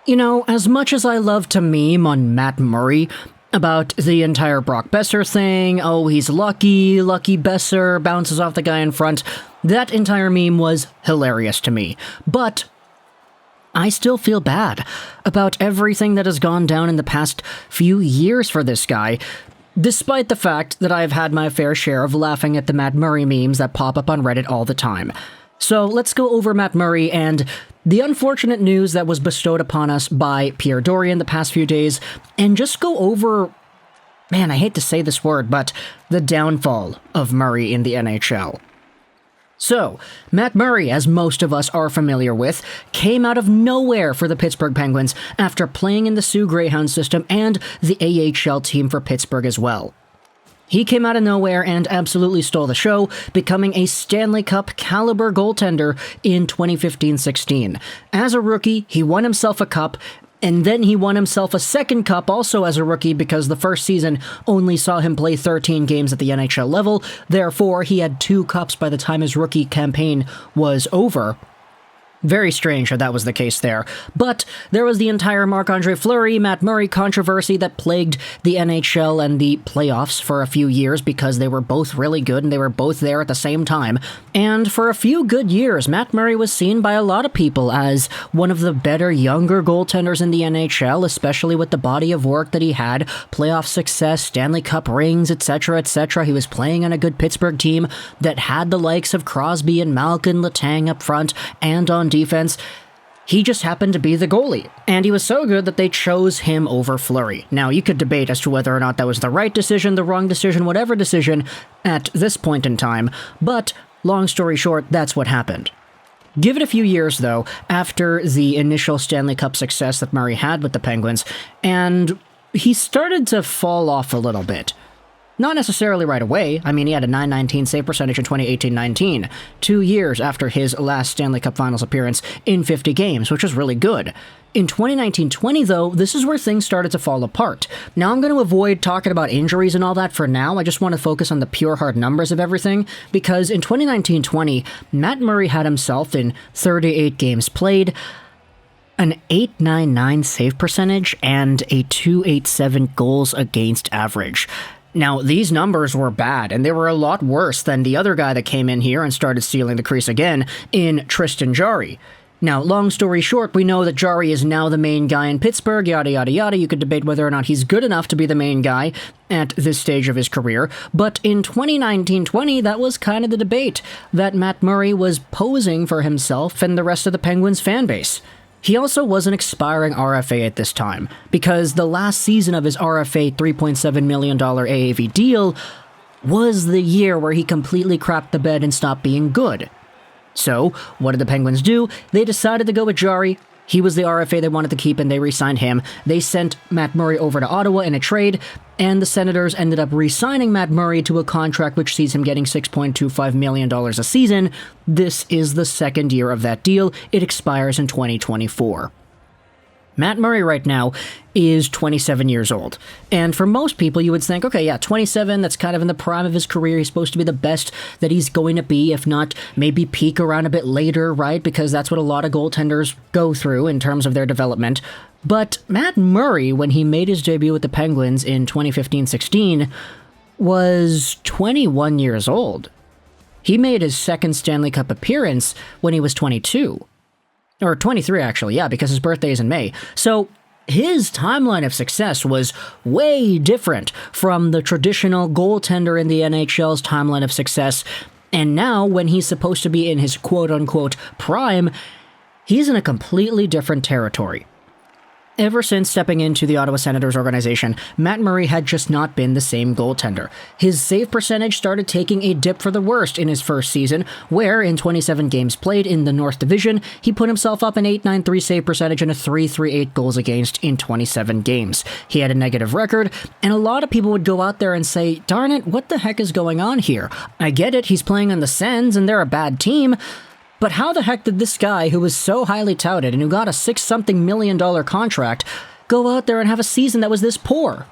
You know, as much as I love to meme on Matt Murray about the entire Brock Besser thing, oh, he's lucky Besser bounces off the guy in front, that entire meme was hilarious to me. But I still feel bad about everything that has gone down in the past few years for this guy, despite the fact that I've had my fair share of laughing at the Matt Murray memes that pop up on Reddit all the time. So let's go over Matt Murray and the unfortunate news that was bestowed upon us by Pierre Dorian the past few days, and just go over, man, I hate to say this word, but the downfall of Murray in the NHL. So, Matt Murray, as most of us are familiar with, came out of nowhere for the Pittsburgh Penguins after playing in the Sioux Greyhound system and the AHL team for Pittsburgh as well. He came out of nowhere and absolutely stole the show, becoming a Stanley Cup caliber goaltender in 2015-16. As a rookie, he won himself a cup, and then he won himself a second cup also as a rookie because the first season only saw him play 13 games at the NHL level. Therefore, he had 2 cups by the time his rookie campaign was over. Very strange that was the case there. But there was the entire Marc-Andre Fleury, Matt Murray controversy that plagued the NHL and the playoffs for a few years because they were both really good and they were both there at the same time. And for a few good years, Matt Murray was seen by a lot of people as one of the better younger goaltenders in the NHL, especially with the body of work that he had, playoff success, Stanley Cup rings, etc., etc. He was playing on a good Pittsburgh team that had the likes of Crosby and Malkin, Letang up front, and on defense. He just happened to be the goalie, and he was so good that they chose him over Fleury. Now, you could debate as to whether or not that was the right decision, the wrong decision, whatever decision at this point in time, but long story short, that's what happened. Give it a few years, though, after the initial Stanley Cup success that Murray had with the Penguins, and he started to fall off a little bit. Not necessarily right away. I mean, he had a .919 save percentage in 2018-19, 2 years after his last Stanley Cup Finals appearance in 50 games, which was really good. In 2019-20, though, this is where things started to fall apart. Now, I'm going to avoid talking about injuries and all that for now. I just want to focus on the pure hard numbers of everything, because in 2019-20, Matt Murray had himself in 38 games played, an .899 save percentage, and a .287 goals against average. Now, these numbers were bad, and they were a lot worse than the other guy that came in here and started stealing the crease again in Tristan Jarry. Now, long story short, we know that Jarry is now the main guy in Pittsburgh, yada yada yada. You could debate whether or not he's good enough to be the main guy at this stage of his career, but in 2019-20, that was kind of the debate, that Matt Murray was posing for himself and the rest of the Penguins fan base. He also was an expiring RFA at this time, because the last season of his RFA $3.7 million AAV deal was the year where he completely crapped the bed and stopped being good. So, what did the Penguins do? They decided to go with Jarry. He was the RFA they wanted to keep, and they re-signed him. They sent Matt Murray over to Ottawa in a trade, and the Senators ended up re-signing Matt Murray to a contract which sees him getting $6.25 million a season. This is the second year of that deal. It expires in 2024. Matt Murray right now is 27 years old. And for most people, you would think, okay, yeah, 27, that's kind of in the prime of his career. He's supposed to be the best that he's going to be, if not maybe peak around a bit later, right? Because that's what a lot of goaltenders go through in terms of their development. But Matt Murray, when he made his debut with the Penguins in 2015-16, was 21 years old. He made his second Stanley Cup appearance when he was 22. Or 23, actually, yeah, because his birthday is in May. So his timeline of success was way different from the traditional goaltender in the NHL's timeline of success. And now, when he's supposed to be in his quote-unquote prime, he's in a completely different territory. Ever since stepping into the Ottawa Senators organization, Matt Murray had just not been the same goaltender. His save percentage started taking a dip for the worst in his first season, where, in 27 games played in the North Division, he put himself up an .893 save percentage and a .338 goals against in 27 games. He had a negative record, and a lot of people would go out there and say, darn it, what the heck is going on here? I get it, he's playing on the Sens, and they're a bad team, but how the heck did this guy, who was so highly touted and who got a $6-something million contract, go out there and have a season that was this poor?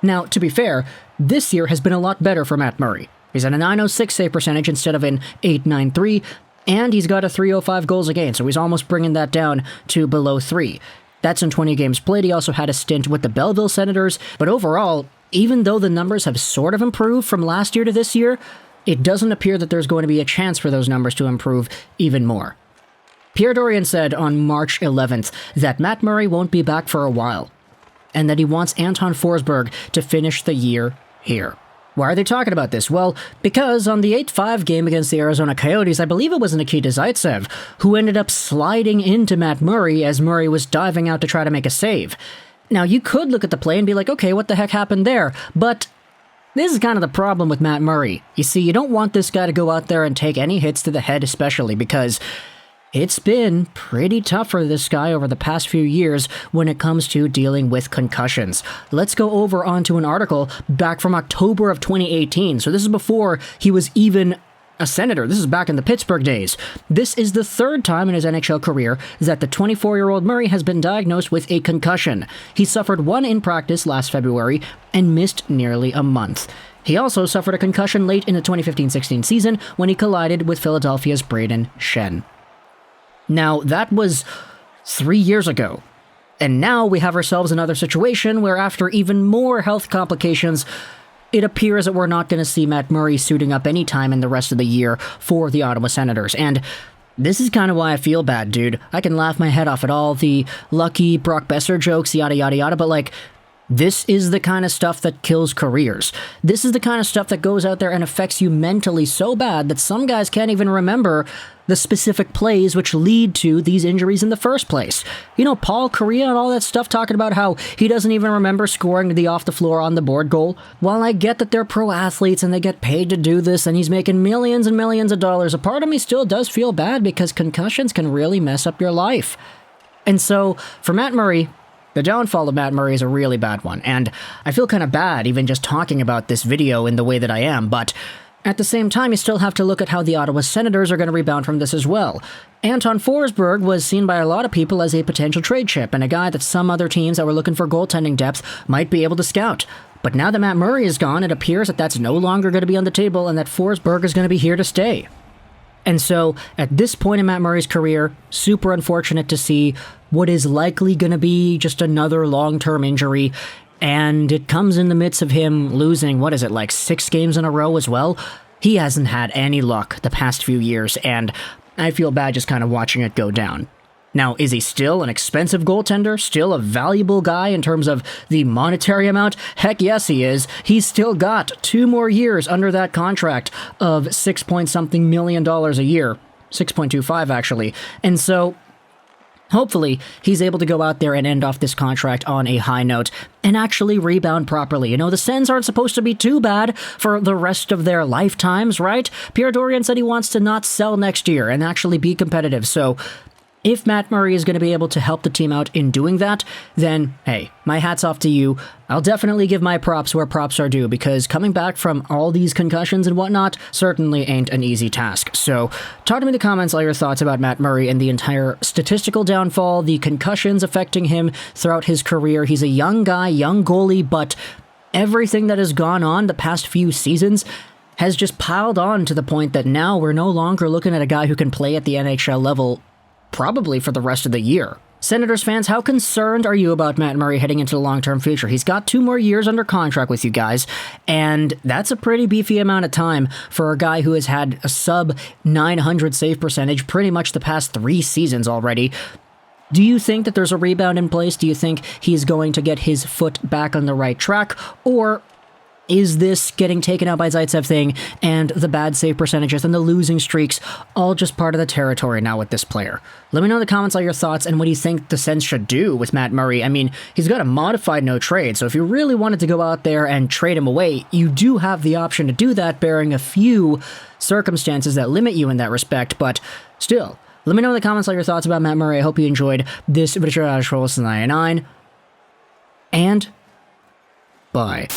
Now, to be fair, this year has been a lot better for Matt Murray. He's at a .906 save percentage instead of an .893, and he's got a .305 goals against, so he's almost bringing that down to below 3. That's in 20 games played. He also had a stint with the Belleville Senators, but overall, even though the numbers have sort of improved from last year to this year, it doesn't appear that there's going to be a chance for those numbers to improve even more. Pierre Dorion said on March 11th that Matt Murray won't be back for a while, and that he wants Anton Forsberg to finish the year here. Why are they talking about this? Well, because on the 8-5 game against the Arizona Coyotes, I believe it was Nikita Zaitsev who ended up sliding into Matt Murray as Murray was diving out to try to make a save. Now, you could look at the play and be like, okay, what the heck happened there? But this is kind of the problem with Matt Murray. You see, you don't want this guy to go out there and take any hits to the head, especially because it's been pretty tough for this guy over the past few years when it comes to dealing with concussions. Let's go over onto an article back from October of 2018. So this is before he was even a Senator. This is back in the Pittsburgh days. This is the third time in his NHL career that the 24-year-old Murray has been diagnosed with a concussion. He suffered one in practice last February and missed nearly a month. He also suffered a concussion late in the 2015-16 season when he collided with Philadelphia's Brayden Schenn. Now, that was 3 years ago, and now we have ourselves another situation where after even more health complications, it appears that we're not going to see Matt Murray suiting up any time in the rest of the year for the Ottawa Senators, and this is kind of why I feel bad, dude. I can laugh my head off at all the lucky Brock Besser jokes, yada yada yada, but like, this is the kind of stuff that kills careers. This is the kind of stuff that goes out there and affects you mentally so bad that some guys can't even remember the specific plays which lead to these injuries in the first place. You know, Paul Kariya and all that stuff talking about how he doesn't even remember scoring the off-the-floor on the board goal. While I get that they're pro athletes and they get paid to do this and he's making millions and millions of dollars, a part of me still does feel bad because concussions can really mess up your life. And so, for Matt Murray, the downfall of Matt Murray is a really bad one, and I feel kind of bad even just talking about this video in the way that I am, but at the same time, you still have to look at how the Ottawa Senators are going to rebound from this as well. Anton Forsberg was seen by a lot of people as a potential trade chip, and a guy that some other teams that were looking for goaltending depth might be able to scout. But now that Matt Murray is gone, it appears that that's no longer going to be on the table and that Forsberg is going to be here to stay. And so, at this point in Matt Murray's career, super unfortunate to see what is likely going to be just another long-term injury, and it comes in the midst of him losing, 6 games in a row as well? He hasn't had any luck the past few years, and I feel bad just kind of watching it go down. Now, is he still an expensive goaltender? Still a valuable guy in terms of the monetary amount? Heck yes, he is. He's still got 2 more years under that contract of $6-point-something million a year. 6.25, actually. And so, hopefully, he's able to go out there and end off this contract on a high note and actually rebound properly. You know, the Sens aren't supposed to be too bad for the rest of their lifetimes, right? Pierre Dorion said he wants to not sell next year and actually be competitive, so if Matt Murray is going to be able to help the team out in doing that, then, hey, my hat's off to you. I'll definitely give my props where props are due, because coming back from all these concussions and whatnot certainly ain't an easy task. So, talk to me in the comments all your thoughts about Matt Murray and the entire statistical downfall, the concussions affecting him throughout his career. He's a young guy, young goalie, but everything that has gone on the past few seasons has just piled on to the point that now we're no longer looking at a guy who can play at the NHL level probably for the rest of the year. Senators fans, how concerned are you about Matt Murray heading into the long-term future? He's got 2 more years under contract with you guys, and that's a pretty beefy amount of time for a guy who has had a sub-900 save percentage pretty much the past 3 seasons already. Do you think that there's a rebound in place? Do you think he's going to get his foot back on the right track? Or is this getting taken out by Zaitsev thing and the bad save percentages and the losing streaks all just part of the territory now with this player? Let me know in the comments all your thoughts and what do you think the Sens should do with Matt Murray. I mean, he's got a modified no trade, so if you really wanted to go out there and trade him away, you do have the option to do that, bearing a few circumstances that limit you in that respect, but still, let me know in the comments all your thoughts about Matt Murray. I hope you enjoyed this video. And bye.